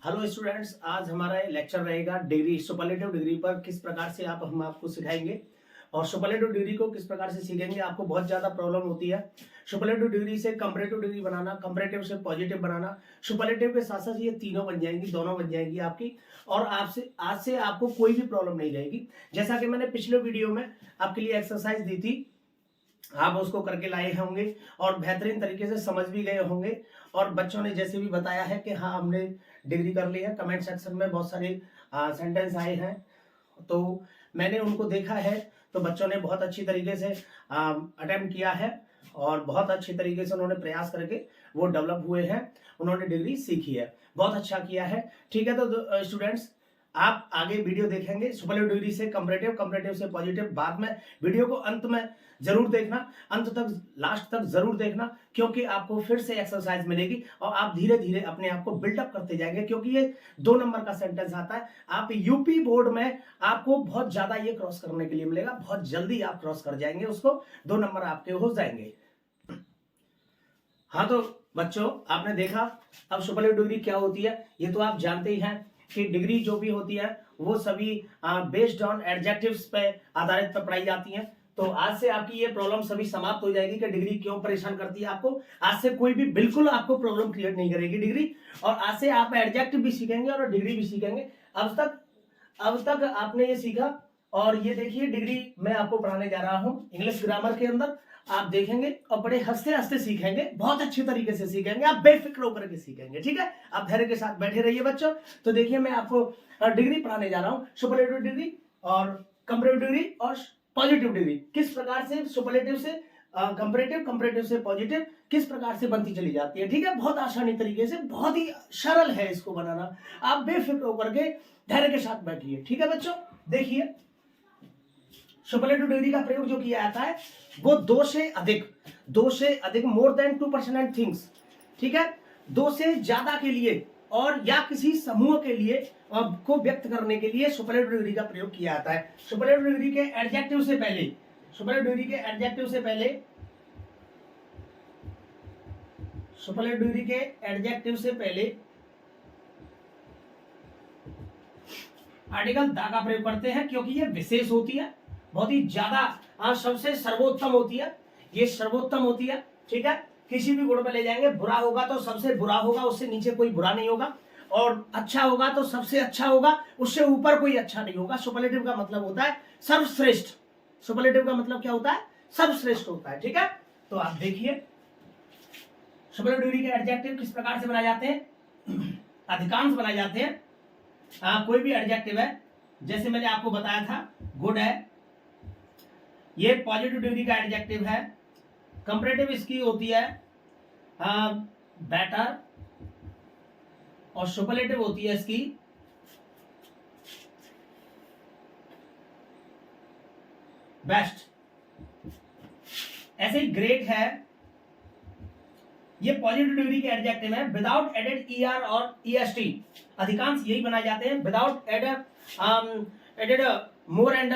Hello students, आज हमारा lecture रहेगा डिग्री सुपरलेटिव डिग्री पर। किस प्रकार से हम आपको सिखाएंगे और सुपरलेटिव डिग्री को किस प्रकार से सीखेंगे। आपको बहुत ज्यादा प्रॉब्लम होती है सुपरलेटिव डिग्री से कंपैरेटिव डिग्री बनाना, कंपैरेटिव से पॉजिटिव बनाना। सुपरलेटिव के साथ साथ ये तीनों बन जाएंगी, दोनों बन जाएंगी आपकी। और आपसे आज से आपको कोई भी प्रॉब्लम नहीं रहेगी। जैसा कि मैंने पिछले वीडियो में आपके लिए एक्सरसाइज दी थी, आप उसको करके लाए होंगे और बेहतरीन तरीके से समझ भी गए होंगे। और बच्चों ने जैसे भी बताया है कि हाँ हमने डिग्री कर ली है, कमेंट सेक्शन में बहुत सारे सेंटेंस आए हैं, तो मैंने उनको देखा है। तो बच्चों ने बहुत अच्छी तरीके से अटेम्प्ट किया है और बहुत अच्छी तरीके से उन्होंने प्रयास करके वो डेवलप हुए हैं, उन्होंने डिग्री सीखी है, बहुत अच्छा किया है। ठीक है, तो स्टूडेंट्स आप आगे वीडियो देखेंगे सुपरलेटिव डिग्री से कंपैरेटिव, कंपैरेटिव से पॉजिटिव। बाद में वीडियो को अंत में जरूर देखना, अंत तक लास्ट तक जरूर देखना, क्योंकि आपको फिर से एक्सरसाइज मिलेगी और आप धीरे धीरे अपने आप को बिल्डअप करते जाएंगे। क्योंकि ये 2 नंबर का सेंटेंस आता है, आप यूपी बोर्ड में आपको बहुत ज्यादा ये क्रॉस करने के लिए मिलेगा, बहुत जल्दी आप क्रॉस कर जाएंगे उसको, 2 नंबर आपके हो जाएंगे। हाँ तो बच्चों, आपने देखा अब सुपरलेटिव डिग्री क्या होती है, ये तो आप जानते ही हैं कि डिग्री जो भी होती है वो सभी बेस्ड ऑन एडजेक्टिव्स पे आधारित पर पढ़ाई जाती हैं। तो आज से आपकी ये प्रॉब्लम सभी समाप्त हो जाएगी कि डिग्री क्यों परेशान करती है आपको। आज से कोई भी बिल्कुल आपको प्रॉब्लम क्रिएट नहीं करेगी डिग्री। और आज से आप एडजेक्टिव भी सीखेंगे और डिग्री भी सीखेंगे। अब तक आपने ये सीखा। और ये देखिए डिग्री मैं आपको पढ़ाने जा रहा हूँ इंग्लिश ग्रामर के अंदर। आप देखेंगे और बड़े हंसते हंसते सीखेंगे, बहुत अच्छे तरीके से सीखेंगे, आप बेफिक्र होकर के सीखेंगे। ठीक है, आप धैर्य के साथ बैठे रहिए बच्चों। तो देखिए मैं आपको डिग्री पढ़ाने जा रहा हूँ, सुपरलेटिव डिग्री और कंपैरेटिव डिग्री और पॉजिटिव डिग्री। किस प्रकार से सुपरलेटिव से कंपैरेटिव, कंपैरेटिव से पॉजिटिव किस प्रकार से बनती चली जाती है। ठीक है, बहुत आसानी तरीके से, बहुत ही सरल है इसको बनाना। आप बेफिक्र होकर के धैर्य के साथ बैठिए। ठीक है बच्चों, देखिए सुपरलेटिव डिग्री का प्रयोग जो किया जाता है वो 2 से अधिक मोर देन 2% थिंग्स। ठीक है, 2 से ज्यादा के लिए और या किसी समूह के लिए को व्यक्त करने के लिए सुपरलेटिव डिग्री का प्रयोग किया जाता है। सुपरलेटिव डिग्री के एडजेक्टिव से पहले, सुपरलेटिव डिग्री के एडजेक्टिव से पहले, सुपरलेटिव डिग्री के एडजेक्टिव से पहले आर्टिकल द का प्रयोग करते हैं, क्योंकि ये विशेष होती है, बहुत ही ज्यादा सबसे सर्वोत्तम होती है, ये सर्वोत्तम होती है। ठीक है, किसी भी गुण में ले जाएंगे, बुरा होगा तो सबसे बुरा होगा, उससे नीचे कोई बुरा नहीं होगा, और अच्छा होगा तो सबसे अच्छा होगा, उससे ऊपर कोई अच्छा नहीं होगा। सुपरलेटिव का मतलब होता है सर्वश्रेष्ठ। सुपरलेटिव का मतलब क्या होता है? सर्वश्रेष्ठ होता है। ठीक है, तो आप देखिए सुपरलेटिव डिग्री के एडजेक्टिव किस प्रकार से बनाए जाते हैं। अधिकांश बनाए जाते हैं कोई भी एडजेक्टिव है, जैसे मैंने आपको बताया था गुड है, ये पॉजिटिव डिग्री का एडजेक्टिव है। कंपैरेटिव इसकी होती है बेटर, और सुपरलेटिव होती है इसकी बेस्ट। ऐसे ही ग्रेट है, ये पॉजिटिव डिग्री के एडजेक्टिव है विदाउट एडेड ईआर और ईएसटी। अधिकांश यही बनाए जाते हैं विदाउट एडेड मोर एंड।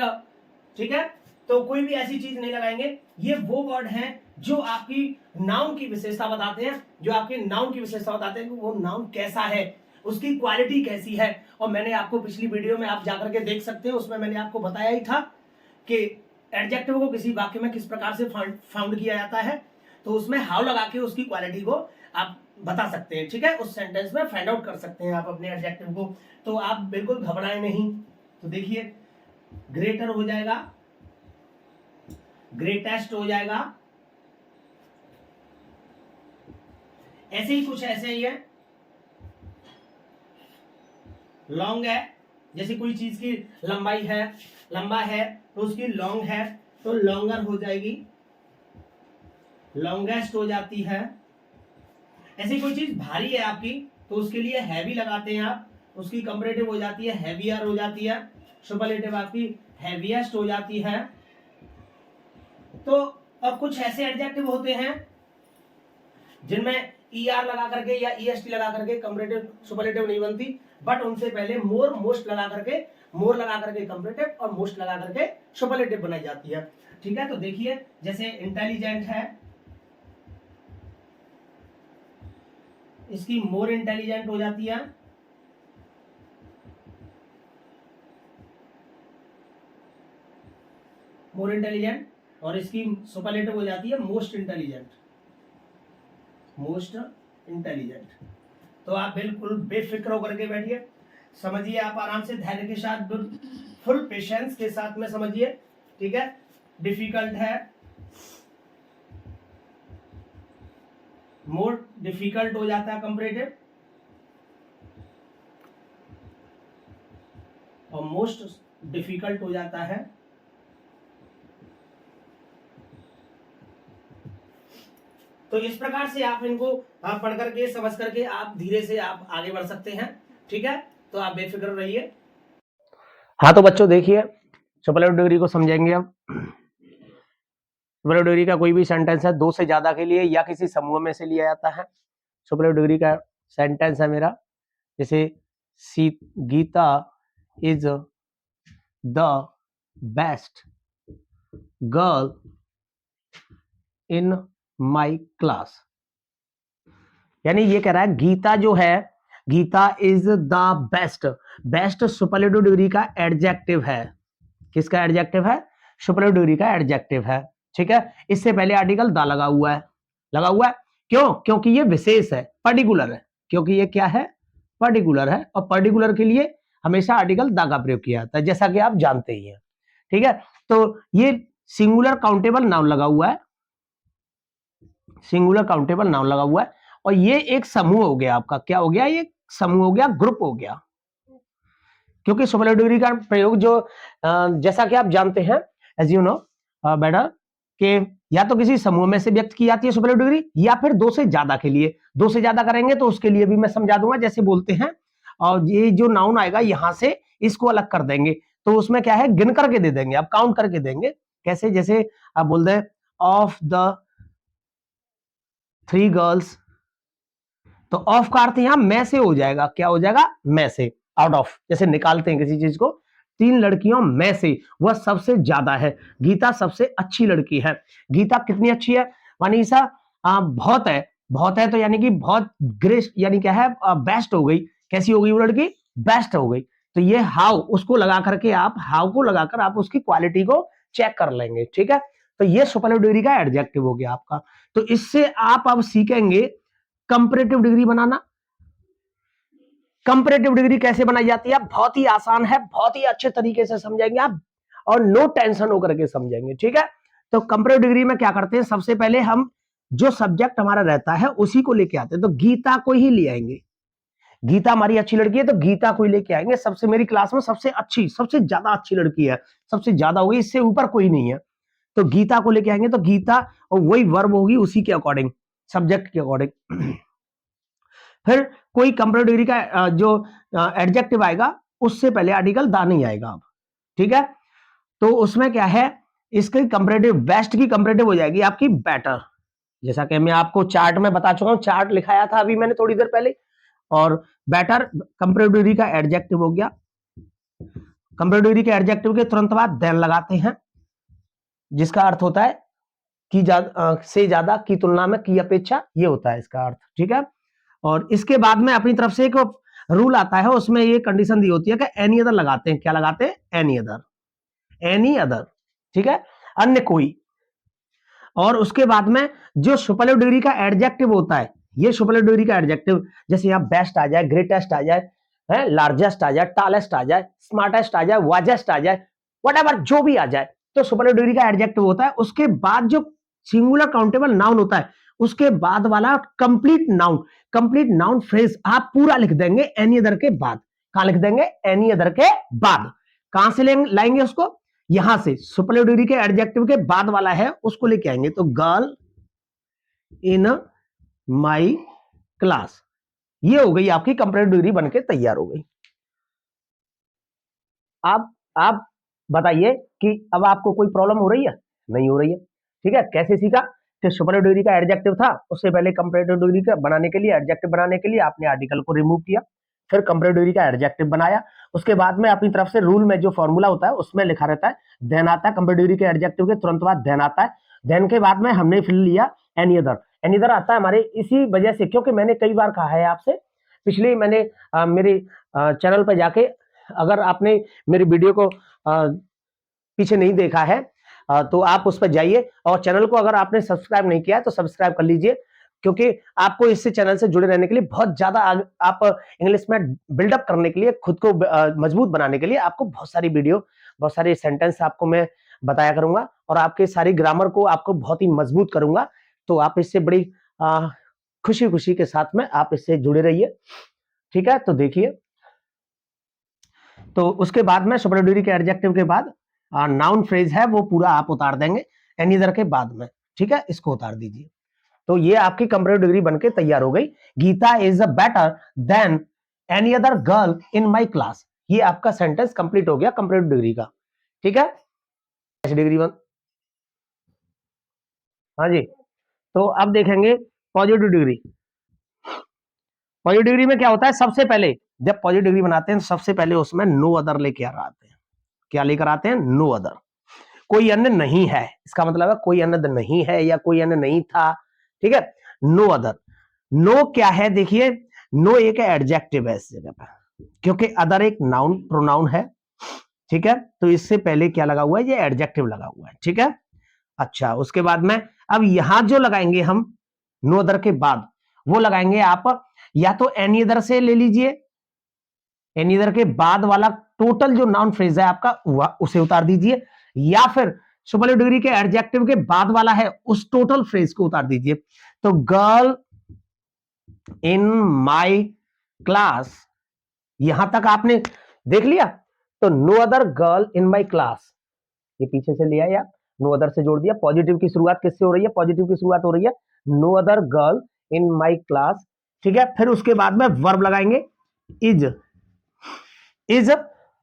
ठीक है, तो कोई भी ऐसी चीज नहीं लगाएंगे। ये वो वर्ड हैं जो आपकी नाउन की विशेषता बताते हैं, जो आपके नाउन की विशेषता बताते हैं कि वो नाउन कैसा है, उसकी क्वालिटी कैसी है। और मैंने आपको पिछली वीडियो में आप जाकर के देख सकते हैं, उसमें मैंने आपको बताया ही था कि एडजेक्टिव को किसी वाक्य में किस प्रकार से फाउंड किया जाता है, तो उसमें हाउ लगा के उसकी क्वालिटी को आप बता सकते हैं। ठीक है, उस सेंटेंस में फाइंड आउट कर सकते हैं आप अपने एडजेक्टिव को। तो आप बिल्कुल घबराएं नहीं। तो देखिए ग्रेटर हो जाएगा, ग्रेटेस्ट हो जाएगा, ऐसे ही कुछ ऐसे ही है। लॉन्ग है, जैसे कोई चीज की लंबाई है, लंबा है तो उसकी लॉन्ग है तो लॉन्गर हो जाएगी, लॉन्गेस्ट हो जाती है। ऐसी कोई चीज भारी है आपकी तो उसके लिए हैवी लगाते हैं आप, उसकी कंपैरेटिव हो जाती है हैवियर हो जाती है, सुपरलेटिव आपकी हैवीएस्ट हो जाती है। तो अब कुछ ऐसे एडजेक्टिव होते हैं जिनमें ईआर लगा करके या ईएसटी लगा करके कंपैरेटिव सुपरलेटिव नहीं बनती, बट उनसे पहले मोर, मोस्ट लगा करके, मोर लगा करके कंपैरेटिव और मोस्ट लगा करके सुपरलेटिव बनाई जाती है। ठीक है, तो देखिए जैसे इंटेलिजेंट है, इसकी मोर इंटेलिजेंट हो जाती है, मोर इंटेलिजेंट, और इसकी सुपरलेटिव हो जाती है मोस्ट इंटेलिजेंट, मोस्ट इंटेलिजेंट। तो आप बिल्कुल बेफिक्र होकर के बैठिए, समझिए, आप आराम से धैर्य के साथ, फुल पेशेंस के साथ में समझिए, ठीक है। डिफिकल्ट है, मोर डिफिकल्ट हो जाता है कंपैरेटिव, और मोस्ट डिफिकल्ट हो जाता है। तो इस प्रकार से आप इनको पढ़ करके समझ करके आप धीरे से आप आगे बढ़ सकते हैं, ठीक है। तो आप बेफिक्र रहिए। हाँ तो बच्चों देखिए, सुपरलेटिव डिग्री को समझेंगे अब। सुपरलेटिव डिग्री का कोई भी सेंटेंस है दो से ज्यादा के लिए या किसी समूह में से लिया जाता है। सुपरलेटिव डिग्री का सेंटेंस है मेरा, जैसे Geeta is the best girl in my class. यानी ये कह रहा है गीता जो है, Geeta is the best, best superlative degree का एडजेक्टिव है। किसका एडजेक्टिव है? सुपरलेटिव डिग्री का एडजेक्टिव है, ठीक है। इससे पहले आर्टिकल द लगा हुआ है, लगा हुआ है क्यों? क्योंकि ये विशेष है, पर्टिकुलर है, क्योंकि ये क्या है? पर्टिकुलर है, और पर्टिकुलर के लिए हमेशा आर्टिकल द का प्रयोग किया जाता है, जैसा कि आप जानते ही हैं, ठीक है। तो ये सिंगुलर काउंटेबल नाउन लगा हुआ है, सिंगुलर काउंटेबल नाउन लगा हुआ है, और ये एक समूह हो गया आपका, क्या हो गया? ये समूह हो गया, ग्रुप हो गया, क्योंकि सुपरलेटिव डिग्री का प्रयोग जो जैसा कि आप जानते हैं, एज यू नो बेटर, कि या तो किसी समूह में से व्यक्त की जाती है सुपरलेटिव डिग्री, या फिर दो से ज्यादा के लिए। दो से ज्यादा करेंगे तो उसके लिए भी मैं समझा दूंगा, जैसे बोलते हैं, और ये जो नाउन आएगा यहां से इसको अलग कर देंगे, तो उसमें क्या है? गिन करके दे देंगे, आप काउंट करके देंगे। कैसे? जैसे आप बोल दें ऑफ द 3 गर्ल्स, तो ऑफ का अर्थ यहां में से हो जाएगा, क्या हो जाएगा? में से, आउट ऑफ, जैसे निकालते हैं किसी चीज को, 3 लड़कियों में से वह सबसे ज्यादा है, गीता सबसे अच्छी लड़की है। गीता कितनी अच्छी है मनीषा? बहुत है, बहुत है, तो यानी कि बहुत ग्रेट, यानी क्या है? बेस्ट हो गई। कैसी हो गई वो लड़की? बेस्ट हो गई। तो ये हाउ, उसको लगा करके आप, हाउ को लगाकर आप उसकी क्वालिटी को चेक कर लेंगे, ठीक है। तो ये सुपरलेटिव डिग्री का एडजेक्टिव हो गया आपका। तो इससे आप अब सीखेंगे कंपैरेटिव डिग्री बनाना। कंपैरेटिव डिग्री कैसे बनाई जाती है? बहुत ही आसान है, बहुत ही अच्छे तरीके से समझेंगे आप, और नो टेंशन होकर के समझेंगे, ठीक है। तो कंपैरेटिव डिग्री में क्या करते हैं? सबसे पहले हम जो सब्जेक्ट हमारा रहता है उसी को लेके आते हैं, तो गीता को ही ले आएंगे। गीता हमारी अच्छी लड़की है, तो गीता को ही लेके आएंगे। सबसे, मेरी क्लास में सबसे अच्छी, सबसे ज्यादा अच्छी लड़की है, सबसे ज्यादा होगी, इससे ऊपर कोई नहीं है, तो गीता को लेके आएंगे। तो गीता, और वही वर्ब होगी उसी के अकॉर्डिंग, सब्जेक्ट के अकॉर्डिंग। फिर कोई कंपैरेटिव डिग्री का जो एडजेक्टिव आएगा, उससे पहले आर्टिकल दा नहीं आएगा अब, ठीक है। तो उसमें क्या है? इसकी कंपैरेटिव, बेस्ट की कंपैरेटिव हो जाएगी आपकी बेटर, जैसा कि मैं आपको चार्ट में बता चुका हूं, चार्ट लिखाया था अभी मैंने थोड़ी देर पहले। और बेटर कंपैरेटिव डिग्री का एडजेक्टिव हो गया। कंपैरेटिव डिग्री के एडजेक्टिव के तुरंत बाद देन लगाते हैं, जिसका अर्थ होता है कि से ज्यादा, की तुलना में, की अपेक्षा, ये होता है इसका अर्थ, ठीक है। और इसके बाद में अपनी तरफ से एक रूल आता है, उसमें ये कंडीशन दी होती है कि एनी अदर लगाते हैं। क्या लगाते हैं? एनी अदर, एनी अदर, ठीक है, अन्य कोई। और उसके बाद में जो सुपरलेटिव डिग्री का एडजेक्टिव होता है, ये सुपरलेटिव डिग्री का एडजेक्टिव, जैसे यहां बेस्ट आ जाए, ग्रेटेस्ट आ जाए, है, लार्जेस्ट आ जाए, टॉलेस्ट आ जाए, स्मार्टेस्ट आ जाए, वाजेस्ट आ जाए, व्हाटएवर जो भी आ जाए, तो सुपरलेटिव डिग्री का एडजेक्टिव होता है। उसके बाद जो सिंगुलर काउंटेबल नाउन होता है, उसके बाद वाला complete noun, complete noun phrase आप पूरा लिख देंगे एनी अदर के बाद। कहां लिख देंगे? एनी अदर के बाद। कहां से लाएंगे उसको? यहां से, सुपरलेटिव डिग्री के एडजेक्टिव के बाद वाला है उसको लेके आएंगे। तो गर्ल इन माई क्लास, ये हो गई आपकी कंपैरेटिव डिग्री बनके तैयार हो गई। आप बताइए कि अब आपको कोई प्रॉब्लम हो रही है? नहीं हो रही है, ठीक है। कैसे सीखा? कि सुपरलेटिव डिग्री का एडजेक्टिव था, उससे पहले कंपैरेटिव डिग्री का बनाने के लिए, एडजेक्टिव बनाने के लिए आपने आर्टिकल को रिमूव किया, फिर कंपैरेटिव डिग्री का एडजेक्टिव बनाया। उसके बाद में अपनी तरफ से रूल में जो फॉर्मूला होता है उसमें लिखा रहता है देन आता है, कंपैरेटिव डिग्री के एडजेक्टिव के तुरंत बाद देन आता है। देन के बाद में हमने फिर लिया एनी अदर। एनी अदर आता है हमारे इसी वजह से, क्योंकि मैंने कई बार कहा है आपसे, पिछले मैंने मेरे चैनल पर जाके, अगर आपने मेरी वीडियो को पीछे नहीं देखा है, तो आप उस पर जाइए और चैनल को अगर आपने सब्सक्राइब नहीं किया है तो सब्सक्राइब कर लीजिए, क्योंकि आपको इससे चैनल से जुड़े रहने के लिए बहुत ज्यादा आप इंग्लिश में बिल्डअप करने के लिए, खुद को मजबूत बनाने के लिए आपको बहुत सारी वीडियो, बहुत सारे सेंटेंस आपको मैं बताया करूंगा और आपके सारी ग्रामर को आपको बहुत ही मजबूत करूंगा। तो आप इससे बड़ी खुशी खुशी के साथ में आप इससे जुड़े रहिए, ठीक है। तो देखिए, तो उसके बाद में सुपरलेटिव के एडजेक्टिव के बाद नाउन फ्रेज है वो पूरा आप उतार देंगे एनी अदर के बाद में, ठीक है, इसको उतार दीजिए। तो ये आपकी कंपैरेटिव डिग्री बनके तैयार हो गई। Geeta is a better than any other girl in my class. ये आपका सेंटेंस कंप्लीट हो गया कंपैरेटिव डिग्री का, ठीक है। डिग्री वन, हाँ जी। तो अब देखेंगे पॉजिटिव डिग्री। पॉजिटिव डिग्री में क्या होता है, सबसे पहले जब पॉजिटिव डिग्री बनाते हैं सबसे पहले उसमें नो अदर लेके आते हैं। क्या लेकर आते हैं, नो अदर, कोई अन्य नहीं है, इसका मतलब है कोई अन्य नहीं है या कोई अन्य नहीं था, ठीक है। नो अदर, नो क्या है, देखिए नो एक एडजेक्टिव है इस जगह पर, क्योंकि अदर एक नाउन प्रोनाउन है, ठीक है। तो इससे पहले क्या लगा हुआ है, ये एडजेक्टिव लगा हुआ है, ठीक है। अच्छा, उसके बाद में अब यहां जो लगाएंगे हम नो अदर के बाद, वो लगाएंगे आप या तो एनी अदर से ले लीजिए, एनी अदर के बाद वाला टोटल जो नाउन फ्रेज है आपका उसे उतार दीजिए, या फिर सुपरलेटिव डिग्री के एडजेक्टिव के बाद वाला है उस टोटल फ्रेज को उतार दीजिए। तो गर्ल इन माय क्लास, यहां तक आपने देख लिया। तो no other girl in my class, ये पीछे से लिया या नो अदर से जोड़ दिया। पॉजिटिव की शुरुआत किससे हो रही है, पॉजिटिव की शुरुआत हो रही है no other girl in my class, ठीक है। फिर उसके बाद में वर्ब लगाएंगे इज, इज।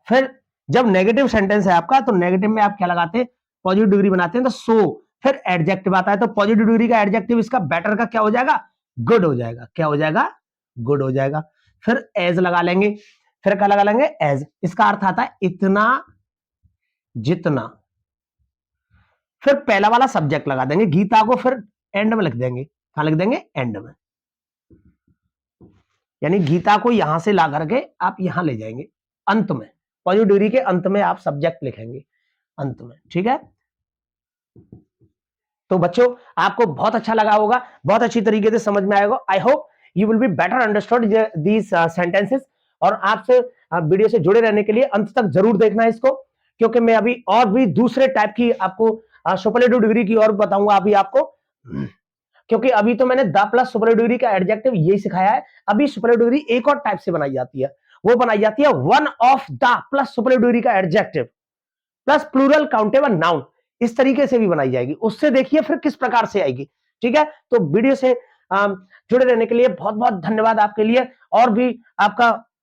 फिर जब नेगेटिव सेंटेंस है आपका तो नेगेटिव में आप क्या लगाते हैं, पॉजिटिव डिग्री बनाते हैं तो सो, फिर एडजेक्टिव आता है तो पॉजिटिव डिग्री का एडजेक्टिव इसका बेटर का क्या हो जाएगा, गुड हो जाएगा। क्या हो जाएगा, गुड हो जाएगा। फिर एज लगा लेंगे, फिर क्या लगा लेंगे, एज, इसका अर्थ आता है इतना, जितना। फिर पहला वाला सब्जेक्ट लगा देंगे, गीता को फिर एंड में लिख देंगे, कहां लिख देंगे, एंड में, यानी गीता को यहां से ला करके आप यहां ले जाएंगे अंत में, पॉजिटिव डिग्री के अंत में आप सब्जेक्ट लिखेंगे अंत में, ठीक है। तो बच्चों आपको बहुत अच्छा लगा होगा, बहुत अच्छी तरीके से समझ में आएगा। I hope you will be better understood these sentences. और आपसे वीडियो से जुड़े रहने के लिए अंत तक जरूर देखना है इसको, क्योंकि मैं अभी और भी दूसरे टाइप की आपको सुपरलेटिव डिग्री की और बताऊंगा अभी आपको, क्योंकि अभी तो मैंने द प्लस सुपरलेटिव डिग्री का एडजेक्टिव यही सिखाया है। अभी सुपरलेटिव डिग्री एक और टाइप से बनाई जाती है, वो बनाई जाती है one of the plus superlative degree का adjective plus plural countable noun, इस तरीके से भी बनाई जाएगी। उससे देखिए फिर किस प्रकार से आएगी, ठीक है। तो वीडियो से जुड़े रहने के लिए बहुत बहुत धन्यवाद आपके लिए। और भी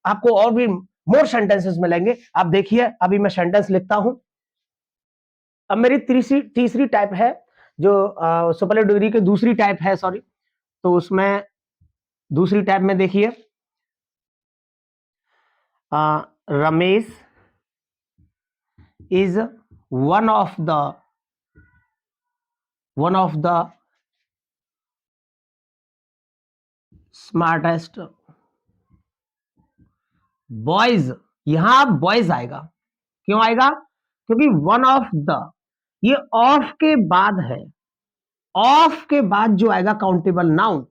आपको और भी मोर सेंटेंसेस मिलेंगे। आप देखिए अभी मैं सेंटेंस लिखता हूं। अब मेरी तीसरी टाइप है जो सुपरलेटिव डिग्री की दूसरी टाइप है, सॉरी। तो उसमें दूसरी टाइप में देखिए Ramesh is one of the smartest boys. यहां बॉयज आएगा, क्यों आएगा, क्योंकि वन ऑफ द, ये ऑफ के बाद है, ऑफ के बाद जो आएगा काउंटेबल नाउन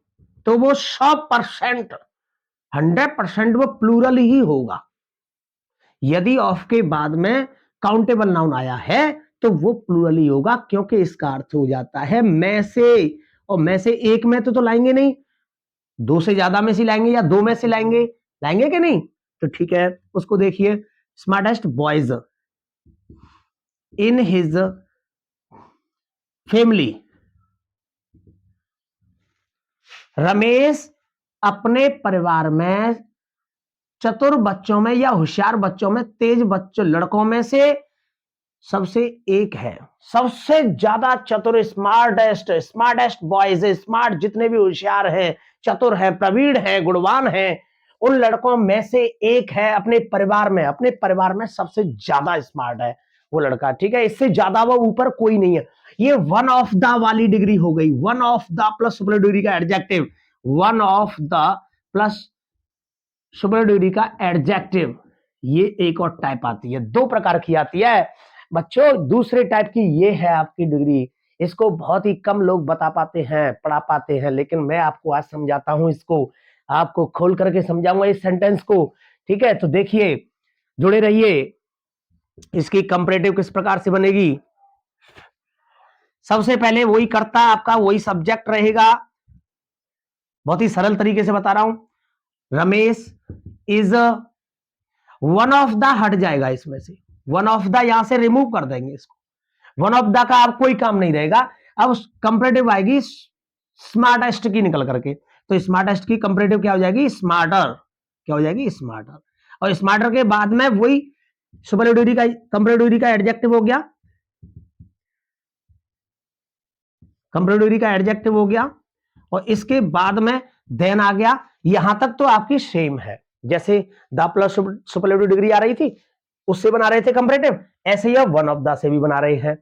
तो वो 100%, 100% वो प्लूरल ही होगा। यदि ऑफ के बाद में काउंटेबल नाउन आया है तो वो प्लूरल ही होगा, क्योंकि इसका अर्थ हो जाता है में से, और में से एक में तो लाएंगे नहीं, दो से ज्यादा में से लाएंगे या दो में से लाएंगे, लाएंगे कि नहीं। तो ठीक है, उसको देखिए, smartest boys in his family. Ramesh अपने परिवार में चतुर बच्चों में या होशियार बच्चों में, तेज बच्चों लड़कों में से सबसे एक है, सबसे ज्यादा चतुर, स्मार्टेस्ट बॉयज, स्मार्ट जितने भी होशियार हैं, चतुर हैं, प्रवीण हैं, गुणवान हैं, उन लड़कों में से एक है अपने परिवार में सबसे ज्यादा स्मार्ट है वो लड़का, ठीक है। इससे ज्यादा वो ऊपर कोई नहीं है। ये वन ऑफ द वाली डिग्री हो गई, one of the plus superlative degree का adjective, one of the plus superlative degree का एडजेक्टिव, ये एक और टाइप आती है, दो प्रकार की आती है। बच्चों दूसरे टाइप की ये है आपकी डिग्री, इसको बहुत ही कम लोग बता पाते हैं, पढ़ा पाते हैं, लेकिन मैं आपको आज समझाता हूं, इसको आपको खोल करके समझाऊंगा इस सेंटेंस को। ठीक है, तो देखिए, जुड़े रहिए। इसकी कंपैरेटिव किस प्रकार से बनेगी? सबसे पहले वही कर्ता आपका वही सब्जेक्ट रहेगा, बहुत ही सरल तरीके से बता रहा हूं। Ramesh is one of the, हट जाएगा इसमें से, वन ऑफ द यहां से रिमूव कर देंगे इसको, वन ऑफ द का अब कोई काम नहीं रहेगा। अब कंपैरेटिव आएगी स्मार्टेस्ट की निकल करके, तो स्मार्टेस्ट की कंपैरेटिव क्या हो जाएगी? स्मार्टर। क्या हो जाएगी? स्मार्टर। और स्मार्टर के बाद में वही सुपरलेटिव डिग्री का कंपैरेटिव डिग्री का एडजेक्टिव हो गया, कंपैरेटिव डिग्री का एडजेक्टिव हो गया, और इसके बाद में देन आ गया। यहां तक तो आपकी सेम है, जैसे द प्लस सुपरलेटिव डिग्री आ रही थी उससे बना रहे थे कंपैरेटिव, ऐसे ही वन ऑफ द से भी बना रहे हैं,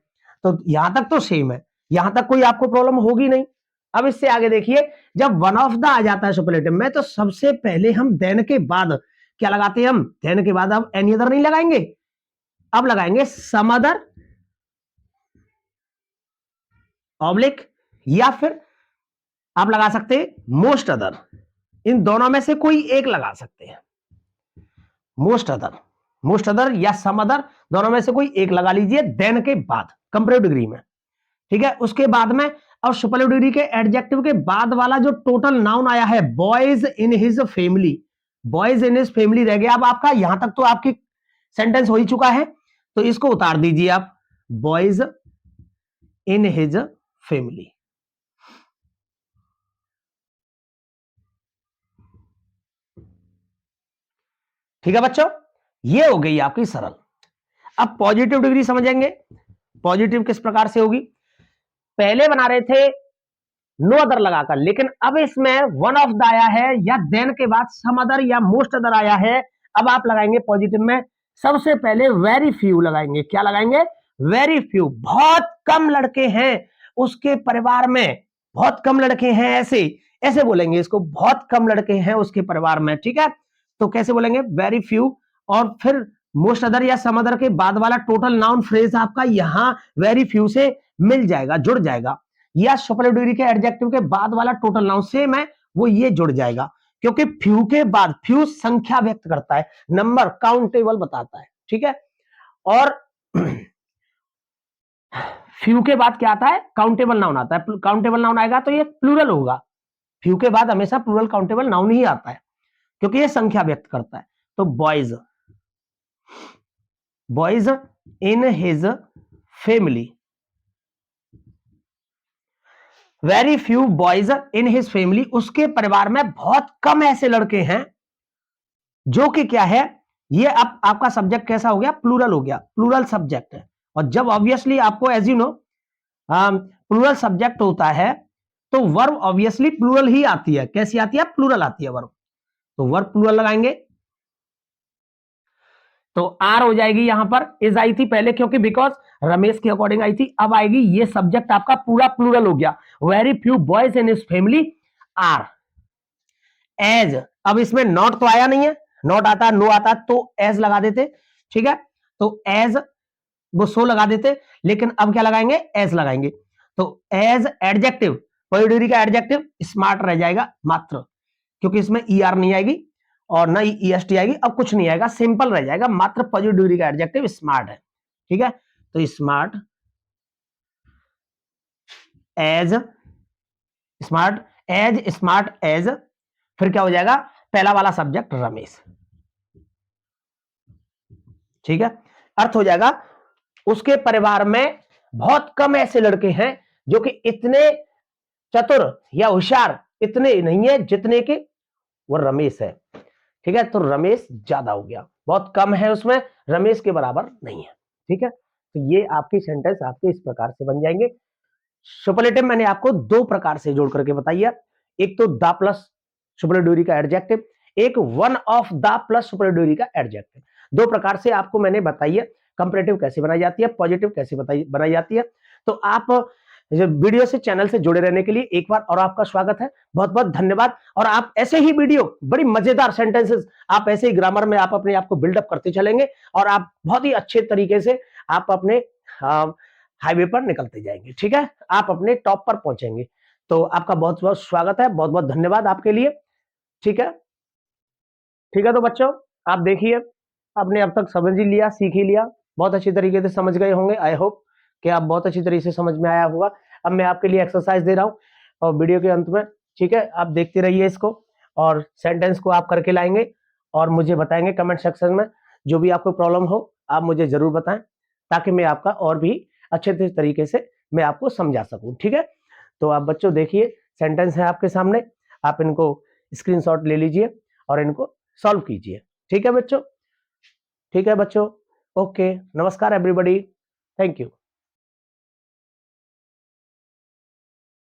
तो यहां तक तो सेम है, यहां तक कोई आपको प्रॉब्लम होगी नहीं। अब इससे आगे देखिए, जब वन ऑफ द आ जाता है सुपरलेटिव में, तो सबसे पहले हम देन के बाद क्या लगाते हैं? हम देन के बाद अब एनी अदर नहीं लगाएंगे, अब लगाएंगे सम अदर ऑब्लिक, या फिर आप लगा सकते हैं मोस्ट अदर, इन दोनों में से कोई एक लगा सकते हैं। मोस्ट अदर या सम अदर, दोनों में से कोई एक लगा लीजिए देन के बाद कंपैरेटिव डिग्री में। ठीक है, उसके बाद में अब सुपरलेटिव डिग्री के एडजेक्टिव के बाद वाला जो टोटल नाउन आया है, boys in his family, boys in his family रह गया। अब आपका यहां तक तो आपकी सेंटेंस हो ही चुका है, तो इसको उतार दीजिए आप, बॉयज इन हिज फैमिली। ठीक है बच्चों, ये हो गई आपकी सरल। अब पॉजिटिव डिग्री समझेंगे, पॉजिटिव किस प्रकार से होगी? पहले बना रहे थे नो अदर लगाकर, लेकिन अब इसमें वन ऑफ द आया है या देन के बाद सम अदर या मोस्ट अदर आया है। अब आप लगाएंगे पॉजिटिव में सबसे पहले वेरी फ्यू लगाएंगे। क्या लगाएंगे? वेरी फ्यू, बहुत कम लड़के हैं उसके परिवार में, बहुत कम लड़के हैं, ऐसे ऐसे बोलेंगे इसको, बहुत कम लड़के हैं उसके परिवार में। ठीक है, तो कैसे बोलेंगे? वेरी फ्यू, और फिर मोस्ट अदर या सम अदर के बाद वाला टोटल नाउन फ्रेज आपका यहां वेरी फ्यू से मिल जाएगा, जुड़ जाएगा, या सुपरलेटिव डिग्री के एडजेक्टिव के बाद वाला टोटल नाउन सेम है वो ये जुड़ जाएगा, क्योंकि फ्यू के बाद, फ्यू संख्या व्यक्त करता है, नंबर, काउंटेबल बताता है। ठीक है, और फ्यू के बाद क्या आता है? काउंटेबल नाउन आता है। काउंटेबल नाउन आएगा तो ये प्लूरल होगा, फ्यू के बाद हमेशा प्लूरल काउंटेबल नाउन ही आता है, क्योंकि ये संख्या व्यक्त करता है। तो boys, boys in his family, very few boys in his family, उसके परिवार में बहुत कम ऐसे लड़के हैं जो कि क्या है, ये अब आपका सब्जेक्ट कैसा हो गया? प्लूरल हो गया, प्लूरल सब्जेक्ट है। और जब ऑब्वियसली आपको as you know plural subject होता है तो वर्ब ऑब्वियसली प्लूरल ही आती है। कैसी आती है? प्लूरल आती है वर्ब, तो वर्ब प्लूरल लगाएंगे, तो आर हो जाएगी। यहां पर इज आई थी पहले, क्योंकि बिकॉज रमेश के अकॉर्डिंग आई थी, अब आएगी, ये सब्जेक्ट आपका पूरा प्लूरल हो गया, very few boys in his family are. As, अब इसमें नॉट तो आया नहीं है, नॉट आता, नो आता तो एज लगा देते। ठीक है, तो एज वो सो लगा देते, लेकिन अब क्या लगाएंगे? एज लगाएंगे, तो एज एडजेक्टिव, पॉजिटिव डिग्री का एडजेक्टिव स्मार्ट रह जाएगा मात्र, क्योंकि इसमें ई आर नहीं आएगी और ना ही EST आएगी, अब कुछ नहीं आएगा, सिंपल रह जाएगा, मात्र पॉजिटिव डिग्री का एडजेक्टिव स्मार्ट है। ठीक है, तो smart as, smart as, smart as, फिर क्या हो जाएगा? पहला वाला सब्जेक्ट रमेश। ठीक है, अर्थ हो जाएगा उसके परिवार में बहुत कम ऐसे लड़के हैं जो कि इतने चतुर या होशियार इतने नहीं है जितने के वो रमेश है। ठीक है, तो रमेश ज्यादा हो गया, बहुत कम है उसमें, रमेश के बराबर नहीं है। ठीक है, तो ये आपकी सेंटेंस आपके इस प्रकार से बन जाएंगे। सुपरलेटिव मैंने आपको दो प्रकार से जोड़ करके बताई है, एक तो द प्लस सुपरलेटिव डिग्री का एडजेक्टिव, एक one of the plus superlative degree का एडजेक्टिव। दो प्रकार से आपको मैंने बताई है कंपैरेटिव कैसे बनाई जाती है, पॉजिटिव कैसे बनाई जाती है। तो आप जो वीडियो से चैनल से जुड़े रहने के लिए एक बार और आपका स्वागत है, बहुत बहुत धन्यवाद। और आप ऐसे ही वीडियो, बड़ी मजेदार सेंटेंसेस, आप ऐसे ही ग्रामर में आप अपने आप को बिल्डअप करते चलेंगे और आप बहुत ही अच्छे तरीके से आप अपने हाईवे पर निकलते जाएंगे। ठीक है, आप अपने टॉप पर पहुंचेंगे। तो आपका बहुत बहुत स्वागत है, बहुत बहुत धन्यवाद आपके लिए। ठीक है, ठीक है। तो बच्चों आप देखिए, आपने अब तक समझ ही लिया, सीख ही लिया, बहुत अच्छी तरीके से समझ गए होंगे। आई होप कि आप बहुत अच्छी तरीके से समझ में आया होगा। अब मैं आपके लिए एक्सरसाइज दे रहा हूं और वीडियो के अंत में, ठीक है, आप देखते रहिए इसको और सेंटेंस को आप करके लाएंगे और मुझे बताएंगे कमेंट सेक्शन में। जो भी आपको प्रॉब्लम हो आप मुझे जरूर बताएं, ताकि मैं आपका और भी अच्छे तरीके से मैं आपको समझा सकूं। ठीक है, तो आप बच्चों देखिए, सेंटेंस है आपके सामने, आप इनको स्क्रीनशॉट ले लीजिए और इनको सॉल्व कीजिए। ठीक है बच्चों, ठीक है बच्चों, ओके, नमस्कार एवरीबॉडी, थैंक यू।